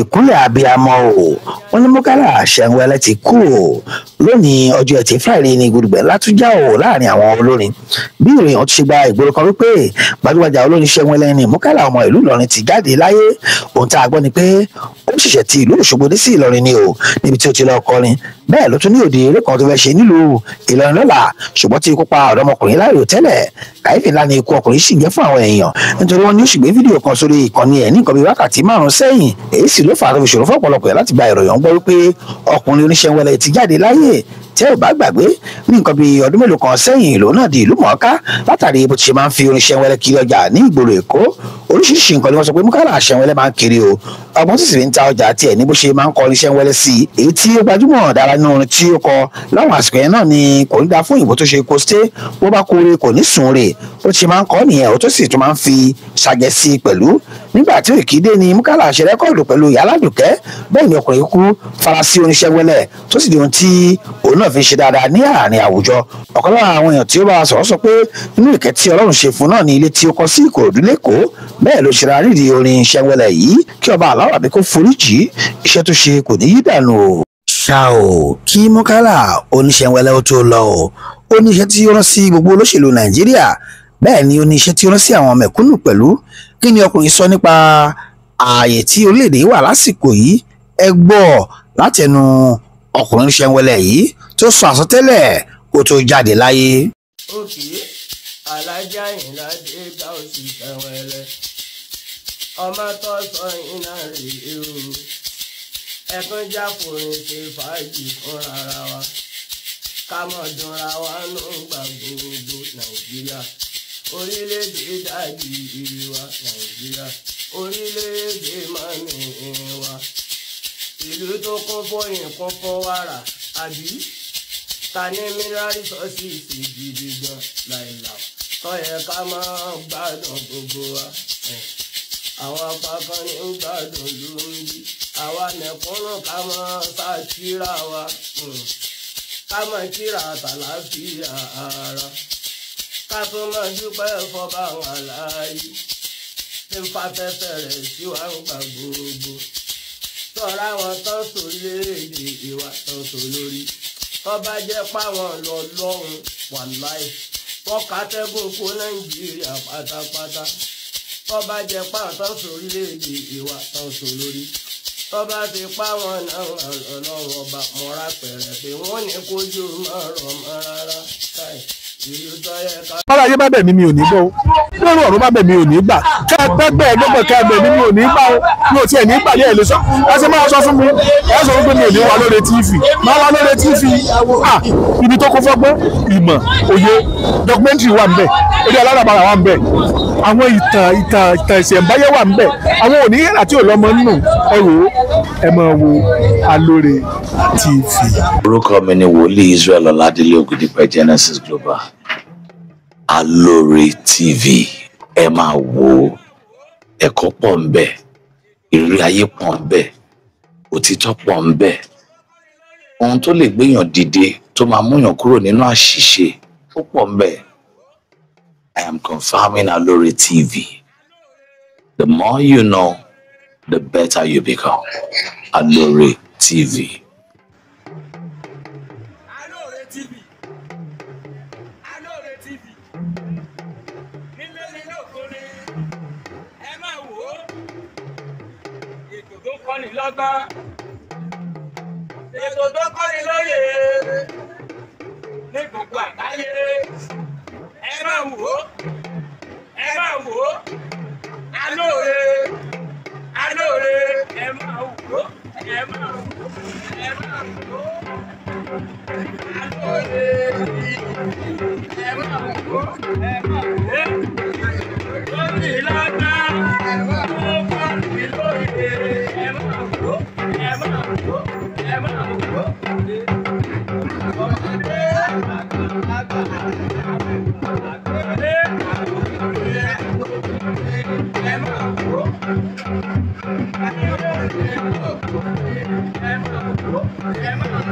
ìkúnlẹ̀ abiyamọ o wọ́n ní Murkala Ṣẹ̀nwẹ̀lẹ̀ ti kú o lónìí ọjọ́ Ẹtì Friday ní gudugbẹ̀ látúnjà o láàrin àwọn olórin bí ìròyìn ọ̀hún ti ṣe gba ìgboro kan wípé gbajúgbajà olórin Ṣẹ̀nwẹ̀lẹ̀ ní Murkala ọmọ ìlú Ìlọrin ti jáde láyé ohun tá a gbọ́ ni pé ó ṣẹ̀ṣẹ̀ ti ìlú Òṣogbo dé sí Ìlọrin ni o níbi tí ó ti lọ kọrin bẹ́ẹ̀ ló tún ní òde eré kan tó fẹ́ ṣe nílùú Ìlọrin lọ́la ṣùgbọ́n tí ikú pa ọ̀dọ́mọkùnrin láàyò tẹ́lẹ̀ kàyéfì ńlá ni ikú ọkùnrin sì jẹ́ fún àwọn èèyàn nítorí wọ́n ní ó sì gbé fídíò kan sórí ìkànnì ẹ̀ ní nǹkan bíi wákàtí 5 sẹ́yìn èyí sì ló fà á tó fi ṣòro fún ọ̀pọ̀lọpọ̀ ẹ̀ láti gba ìròyìn gbọ́ wípé ọkùnrin oníṣẹ́wẹ́lẹ̀ ti jáde láyé tẹ́ ò bá gbàgbé ní nǹkan bíi ọdún mélòó kan sẹ́yìn ìlú náà di ìlú mọ̀ọ́ká látàrí bó ti ṣe máa ń fi orin Ṣẹ̀nwẹ̀lẹ̀ kiri ọjà ní ìgboro Èkó oríṣiríṣi nǹkan ni wọ́n sọ pé Murkala Ṣẹ̀nwẹ̀lẹ̀ máa ń kiri o ọgbọ́n sì ń ta ọjà tiẹ̀ ní bó ṣe máa ń kọrin Ṣẹ̀nwẹ̀lẹ̀ sí i èyí tí ó gbajúmọ̀ dára nínú orin tí ó kọ láwọn àsìkò yẹn náà ni kò ní dá fún ìbò tó ṣe kó sté bó bá kóore kò ní sùn rè ó ti máa ń kọ́ nìyẹn ó tó sì tún máa ń fi ṣàjẹ́ sí i pẹ̀lú nígbà tí Òkìdé ni Murkala ṣe rẹ́kọ̀dù pẹ̀lú Ìyá Aládùkẹ́ bẹ́ẹ̀ ni ọkùnrin kú farasí orin Ṣẹ̀nwẹ̀lẹ̀ tó sì di ohun tí òun náà fi ṣe dáadáa ní àárín àwùjọ ọ̀kan lára àwọn èèyàn tí ó bá sọ̀rọ̀ sọ pé nínú ìkẹ́ tí Ọlọ́run ṣe fún náà ní ilé tí ó kọ́ sí Ìkòròdú lẹ́kọ̀ọ́ bẹ́ẹ̀ ló ṣe ra nídìí orin Ṣẹ̀nwẹ̀lẹ̀ yìí kí ọba aláwọ̀ àbí kó foríjì iṣẹ́ tó ṣe kò ní yí dànù o. ṣá o kí Murkala oníṣẹ̀nwẹ̀lẹ̀ ó tó lọ o ó ní iṣẹ́ tí ó rán sí gbogbo olóṣèlú Nàìjíríà bẹ́ẹ̀ ni ó ní iṣẹ́ tí ó rán sí àwọn mẹ̀kúnnù pẹ̀lú kí ni ọkùnrin sọ nípa ààyè tí orílẹ̀-èdè wà lásìkò yìí ẹ gbọ́ látẹnu ọkùnrin Ṣẹ̀nwẹ̀lẹ̀ yìí tó sọ àsọtẹ́lẹ̀ kó tó jáde láyé. òkè alájà ìlàdé bá òsì Ṣẹ̀nwẹ̀lẹ̀ ọmọ tó sọ iná rèé o ẹkún jáfòrin ṣe fàájì fúnra wa ká mọ̀ dúnra wa nù gbà gbogbo Nàìjíríà orílẹ̀-èdè dàbí ìlú wa Nàìjíríà orílẹ̀-èdè mọ́mí wa ìlú tó kún fọyín kún fún wàrà àbí ta ní mineral resources gidi gan láìláà tó yẹ ká máa gbádùn gbogbo wa àwọn apá kan ní gbádùn ló ń bí àwa mẹ̀kúnnù ká máa ṣàkíra wa ká máa kíra àtàláfíà ara ká tó máa dúpẹ́ fọba àwọn aláàyè tí ń fafẹ́fẹ́ rẹ̀ sí wa ń gbà gbogbo tọ́ra wọn tán sórílẹ̀-èdè ìwà tán sọ lórí tó bá jẹ́ páwọn lọ lọ́run wàláì wọ́n kàtẹ́gùn kó Nàìjíríà pátápátá tó bá jẹ́ páwọn tán sórílẹ̀-èdè ìwà tán sọ lórí tó bá fi páwọn náà ọlọ́run ọba mọ́ra pẹ̀rẹ̀ pé wọ́n ní kójú máa rọ̀ mọ́ rárá káì. bára ayé bá bẹ̀ mí mi ò ní gbọ́ o lórí ọ̀run bá bẹ̀ mí ò ní gbà ká ẹ pẹ́ bẹ́ẹ̀ lọ́gbọ̀n ká ẹ bẹ̀ mí mi ò ní gbà o mi ò tiẹ̀ ní gbà ní ẹ̀ lè sọ ẹ ṣe máa sọ fún mi ẹ sọ wípé mi ò ní wà lórí TV máa wà lórí TV ibi tó kún fọ́gbọ́n ìmọ̀ òye documentary wà ńbẹ̀ eré alárabàrà wà ńbẹ̀ àwọn ìtàn ìṣẹ̀ǹbáyé wà ńbẹ̀ àwọn òní àti òlọ́mọ nínú ẹ wò ó ẹ máa wo Alore TV. orúkọ mi ni wòlíì Israel Ọládélé Ògúndípẹ̀ Genesis Global. Alore TV ẹ máa wo ẹ̀kọ́ pọ̀ ńbẹ̀ ìrírí ayé pọ̀ ńbẹ̀ òtítọ́ pọ̀ ńbẹ̀ ohun tó lè gbéyàn dìde tó máa múyàn kúrò nínú àṣìṣe ó pọ̀ ńbẹ̀. I am confirming Alore TV. The more you know, the better you become. Alore TV. Alore TV. Alore TV. Nílé nílé òkúni ẹ máa wò ó ètò tó kọ́ni lọ́gbọ́n ètò tó kọ́ni lóye ní gbogbo àgbáyé ẹ máa wò ó Alore Alore ẹ máa wò ó ẹ máa wò ó Alore ẹ máa wò ó lórí ìlànà tó kọ́ni lóye ẹ máa wò ó ẹ máa wò ó ẹ máa wò ó ọmọdé àgbàlagbà àgbèrè àgbèrè ẹ máa wò ó. Ẹ máa